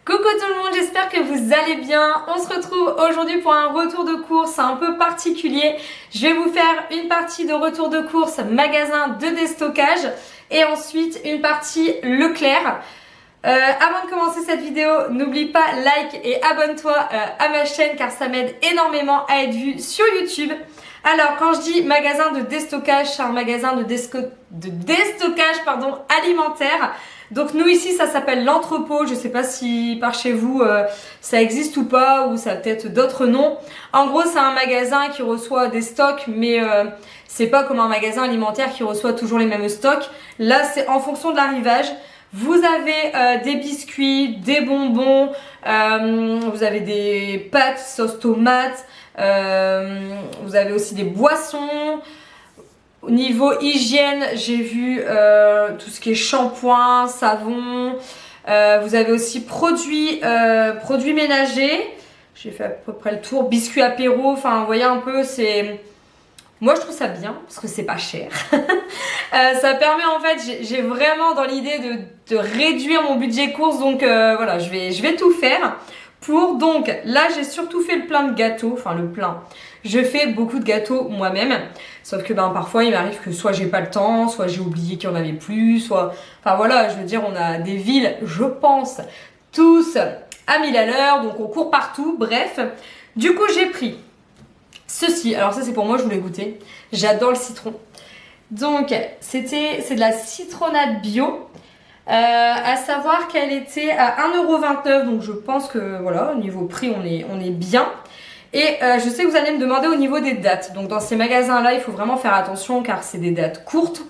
Coucou tout le monde, j'espère que vous allez bien. On se retrouve aujourd'hui pour un retour de course un peu particulier. Je vais vous faire une partie de retour de course magasin de déstockage et ensuite une partie Leclerc. Avant de commencer cette vidéo, n'oublie pas like et abonne-toi à ma chaîne car ça m'aide énormément à être vue sur YouTube. Alors quand je dis magasin de déstockage, c'est un magasin de déstockage alimentaire. Donc nous ici ça s'appelle l'entrepôt, je sais pas si par chez vous ça existe ou pas, ou ça a peut-être d'autres noms. En gros c'est un magasin qui reçoit des stocks, mais c'est pas comme un magasin alimentaire qui reçoit toujours les mêmes stocks. Là c'est en fonction de l'arrivage. Vous avez des biscuits, des bonbons, vous avez des pâtes, sauce tomate, vous avez aussi des boissons. Au niveau hygiène, j'ai vu tout ce qui est shampoing, savon. Vous avez aussi produits ménagers. J'ai fait à peu près le tour. Biscuits apéro. Enfin, vous voyez un peu, c'est... Moi, je trouve ça bien parce que c'est pas cher. Ça permet en fait, j'ai vraiment dans l'idée de réduire mon budget course. Donc voilà, je vais tout faire. Donc là j'ai surtout fait le plein de gâteaux, enfin le plein. Je fais beaucoup de gâteaux moi-même, sauf que parfois il m'arrive que soit j'ai pas le temps, soit j'ai oublié qu'il y en avait plus, soit... Enfin voilà, je veux dire on a des villes, je pense, tous à 1000 à l'heure, donc on court partout, bref. Du coup j'ai pris ceci, alors ça c'est pour moi, je voulais goûter, j'adore le citron. Donc c'est de la citronnade bio. À savoir qu'elle était à 1,29 €, donc je pense que voilà, au niveau prix on est bien. Et je sais que vous allez me demander au niveau des dates. Donc dans ces magasins là il faut vraiment faire attention car c'est des dates courtes,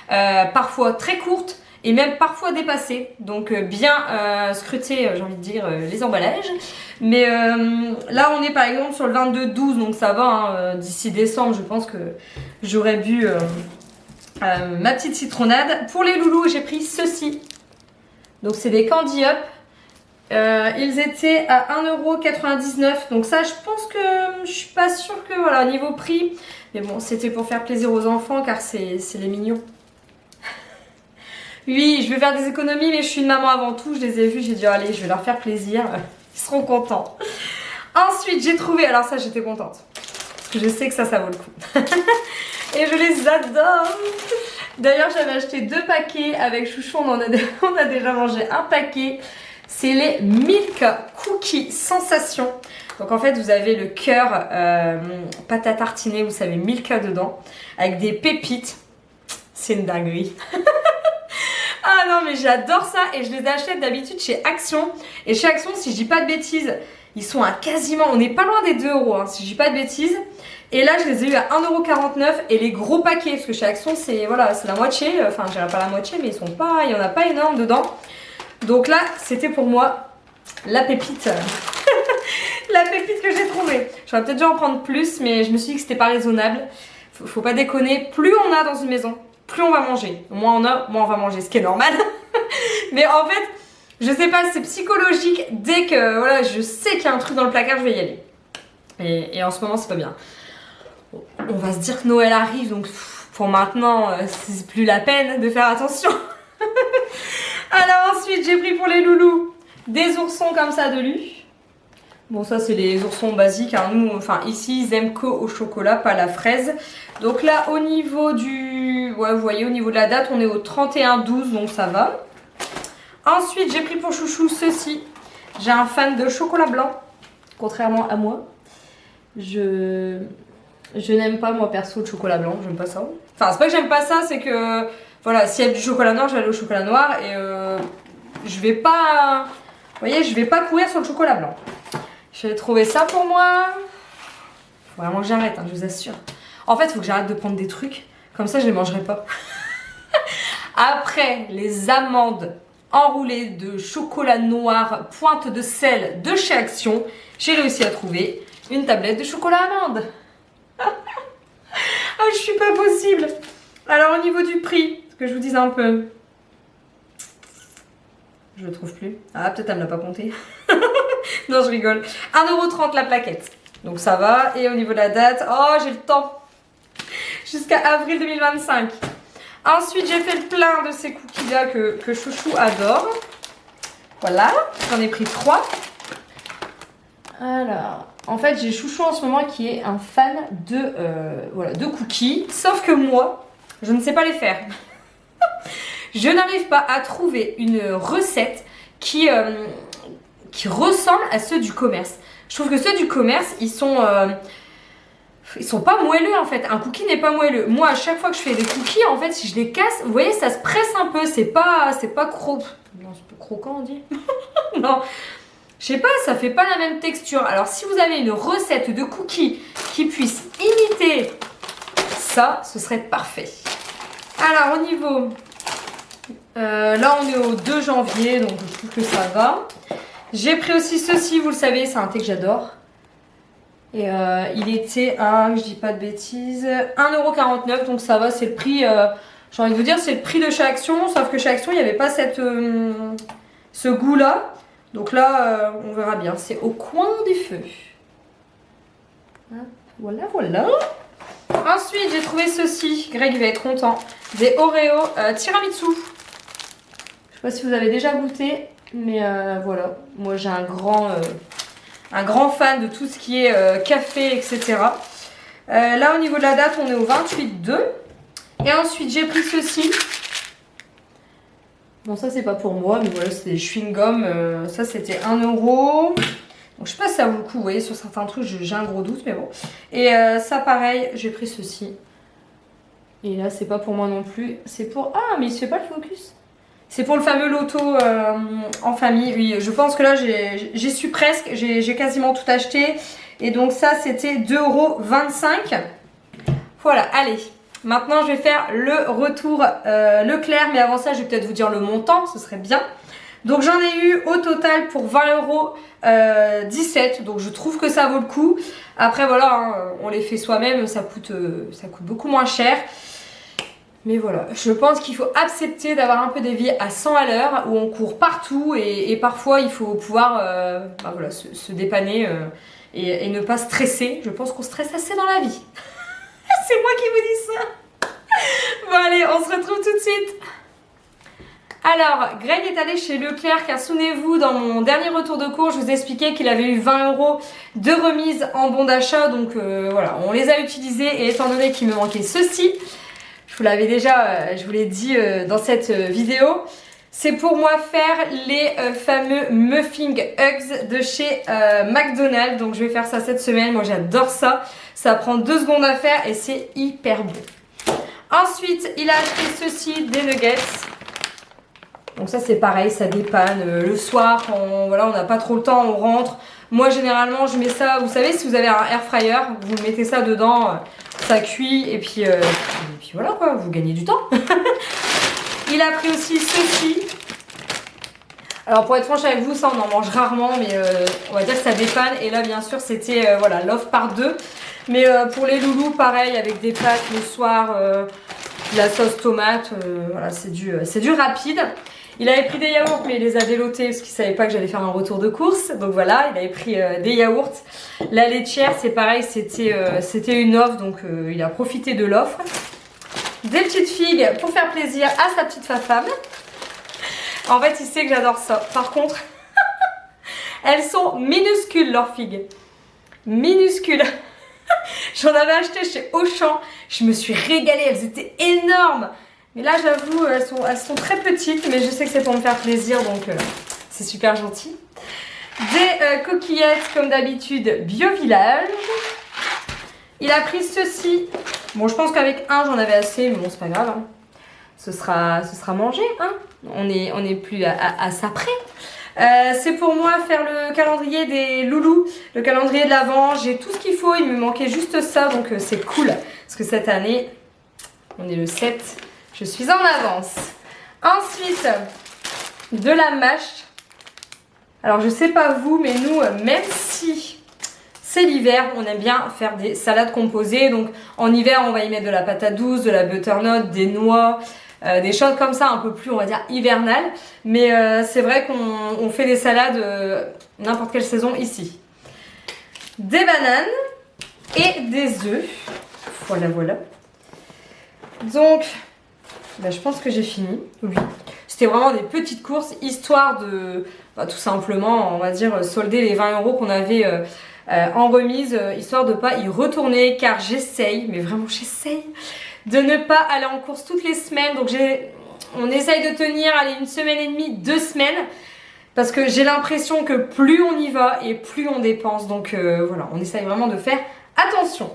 parfois très courtes et même parfois dépassées. Donc bien scruter, j'ai envie de dire, les emballages. Mais là on est par exemple sur le 22/12, donc ça va, hein, d'ici décembre je pense que j'aurais bu... ma petite citronnade. Pour les loulous, j'ai pris ceci. Donc c'est des Candy Up. Ils étaient à 1,99 €. Donc ça, je pense que je suis pas sûre que voilà, niveau prix. Mais bon, c'était pour faire plaisir aux enfants car c'est les mignons. Oui, je vais faire des économies, mais je suis une maman avant tout. Je les ai vus, j'ai dit allez, je vais leur faire plaisir. Ils seront contents. Ensuite, j'ai trouvé, alors ça, j'étais contente. Parce que je sais que ça vaut le coup. Et je les adore. D'ailleurs j'avais acheté 2 paquets avec Chouchou, on a déjà mangé un paquet. C'est les Milk Cookie Sensation. Donc en fait vous avez le cœur pâte à tartiner, vous savez, Milka dedans, avec des pépites. C'est une dinguerie. Ah non mais j'adore ça et je les achète d'habitude chez Action. Et chez Action, si je dis pas de bêtises, ils sont à quasiment, on n'est pas loin des 2 €, hein, si je dis pas de bêtises. Et là je les ai eu à 1,49 € et les gros paquets, parce que chez Action c'est voilà, c'est la moitié, enfin je dirais pas la moitié mais ils sont pas, il y en a pas énorme dedans. Donc là c'était pour moi la pépite. La pépite que j'ai trouvée. J'aurais peut-être dû en prendre plus mais je me suis dit que c'était pas raisonnable. Faut pas déconner, plus on a dans une maison, plus on va manger. Moins on a, moins on va manger, ce qui est normal. Mais en fait, je sais pas, c'est psychologique. Dès que voilà, je sais qu'il y a un truc dans le placard, je vais y aller. Et en ce moment c'est pas bien. On va se dire que Noël arrive, donc pour maintenant, c'est plus la peine de faire attention. Alors ensuite, j'ai pris pour les loulous des oursons comme ça de Lu. Bon, ça c'est les oursons basiques, hein. Nous, enfin ici, ils aiment qu'au chocolat, pas la fraise. Donc là, au niveau du... Ouais, vous voyez, au niveau de la date, on est au 31/12, donc ça va. Ensuite, j'ai pris pour Chouchou ceci. J'ai un fan de chocolat blanc, contrairement à moi. Je n'aime pas, moi perso, le chocolat blanc, j'aime pas ça. Enfin, c'est pas que j'aime pas ça, c'est que voilà, s'il y a du chocolat noir, je vais aller au chocolat noir et je vais pas, vous voyez, je vais pas courir sur le chocolat blanc. J'ai trouvé ça pour moi. Faut vraiment que j'arrête, hein, je vous assure. En fait, il faut que j'arrête de prendre des trucs, comme ça je les mangerai pas. Après, les amandes enroulées de chocolat noir, pointe de sel de chez Action, j'ai réussi à trouver une tablette de chocolat amande. Ah, je suis pas possible. Alors au niveau du prix, que je vous dise un peu, je le trouve plus. Ah, peut-être elle me l'a pas compté. Non, je rigole. 1,30 € la plaquette, donc ça va. Et au niveau de la date, oh, j'ai le temps jusqu'à avril 2025. Ensuite j'ai fait le plein de ces cookies là que Chouchou adore. Voilà, j'en ai pris 3. Alors, en fait, j'ai Chouchou en ce moment qui est un fan de cookies. Sauf que moi, je ne sais pas les faire. Je n'arrive pas à trouver une recette qui ressemble à ceux du commerce. Je trouve que ceux du commerce, ils sont pas moelleux en fait. Un cookie n'est pas moelleux. Moi, à chaque fois que je fais des cookies, en fait, si je les casse, vous voyez, ça se presse un peu. C'est pas non, c'est pas croquant, on dit. Non. Je sais pas, ça fait pas la même texture. Alors si vous avez une recette de cookies qui puisse imiter ça, ce serait parfait. Alors au niveau... là on est au 2 janvier, donc je trouve que ça va. J'ai pris aussi ceci, vous le savez, c'est un thé que j'adore. Et il était à, je dis pas de bêtises, 1,49 €, donc ça va, c'est le prix... j'ai envie de vous dire, c'est le prix de chez Action, sauf que chez Action, il n'y avait pas ce goût-là. Donc là, on verra bien. C'est au coin du feu. Hop, voilà, voilà. Ensuite, j'ai trouvé ceci. Greg, il va être content. Des Oreo tiramisu. Je sais pas si vous avez déjà goûté, mais voilà. Moi, j'ai un grand fan de tout ce qui est café, etc. Là, au niveau de la date, on est au 28/2. Et ensuite, j'ai pris ceci. Bon, ça c'est pas pour moi, mais voilà, c'est des chewing-gum. Ça c'était 1 €. Donc je sais pas si ça vaut le coup, vous voyez, sur certains trucs j'ai un gros doute, mais bon. Et ça pareil, j'ai pris ceci. Et là c'est pas pour moi non plus. C'est pour... Ah, mais il se fait pas le focus. C'est pour le fameux loto en famille. Oui, je pense que là j'y suis presque. J'ai quasiment tout acheté. Et donc ça c'était 2,25 €. Voilà, allez. Maintenant, je vais faire le retour Leclerc, mais avant ça, je vais peut-être vous dire le montant, ce serait bien. Donc, j'en ai eu au total pour 20 € 17, donc je trouve que ça vaut le coup. Après, voilà, hein, on les fait soi-même, ça coûte beaucoup moins cher. Mais voilà, je pense qu'il faut accepter d'avoir un peu des vies à 100 à l'heure, où on court partout et parfois, il faut pouvoir voilà, se dépanner et ne pas stresser. Je pense qu'on stresse assez dans la vie. C'est moi qui vous dis ça. Bon allez, on se retrouve tout de suite. Alors, Greg est allé chez Leclerc car souvenez-vous, dans mon dernier retour de cours, je vous expliquais qu'il avait eu 20 € de remise en bon d'achat. Donc voilà, on les a utilisés et étant donné qu'il me manquait ceci, je vous l'avais déjà, je vous l'ai dit dans cette vidéo, c'est pour moi faire les fameux Muffin Hugs de chez McDonald's. Donc je vais faire ça cette semaine, moi j'adore ça. Ça prend 2 secondes à faire et c'est hyper bon. Ensuite, il a acheté ceci, des nuggets. Donc ça c'est pareil, ça dépanne. Le soir, quand voilà, on n'a pas trop le temps, on rentre. Moi généralement je mets ça, vous savez si vous avez un air fryer, vous mettez ça dedans, ça cuit et puis voilà quoi, vous gagnez du temps. Il a pris aussi ceci. Alors pour être franche avec vous, ça on en mange rarement, mais on va dire que ça dépanne. Et là bien sûr c'était voilà, l'offre par 2. Mais pour les loulous, pareil, avec des pâtes le soir, de la sauce tomate, voilà, c'est du rapide. Il avait pris des yaourts, mais il les a délotés parce qu'il ne savait pas que j'allais faire un retour de course. Donc voilà, il avait pris des yaourts. La laitière, c'est pareil, c'était une offre, donc il a profité de l'offre. Des petites figues pour faire plaisir à sa petite femme. En fait, il sait que j'adore ça. Par contre, elles sont minuscules, leurs figues. Minuscules. J'en avais acheté chez Auchan. Je me suis régalée. Elles étaient énormes. Mais là, j'avoue, elles sont très petites. Mais je sais que c'est pour me faire plaisir. Donc, c'est super gentil. Des coquillettes, comme d'habitude, Bio Village. Il a pris ceci. Bon, je pense qu'avec un, j'en avais assez. Mais bon, c'est pas grave. Hein. Ce sera mangé. Hein. On est plus à ça près. C'est pour moi faire le calendrier des loulous, le calendrier de l'Avent. J'ai tout ce qu'il faut, il me manquait juste ça, donc c'est cool. Parce que cette année, on est le 7, je suis en avance. Ensuite, de la mâche. Alors je sais pas vous, mais nous, même si c'est l'hiver, on aime bien faire des salades composées. Donc en hiver, on va y mettre de la patate douce, de la butternut, des noix... des choses comme ça un peu plus on va dire hivernales, mais c'est vrai qu'on fait des salades n'importe quelle saison ici. Des bananes et des œufs, voilà. Donc je pense que j'ai fini. Oui, C'était vraiment des petites courses, histoire de tout simplement, on va dire, solder les 20 € qu'on avait en remise, histoire de pas y retourner, car j'essaye, mais vraiment j'essaye, de ne pas aller en course toutes les semaines. Donc on essaye de tenir, allez, 1 semaine et demie, 2 semaines. Parce que j'ai l'impression que plus on y va et plus on dépense. Donc voilà, on essaye vraiment de faire attention.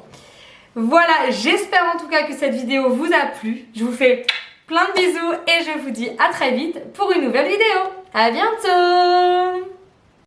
Voilà, j'espère en tout cas que cette vidéo vous a plu. Je vous fais plein de bisous et je vous dis à très vite pour une nouvelle vidéo. À bientôt!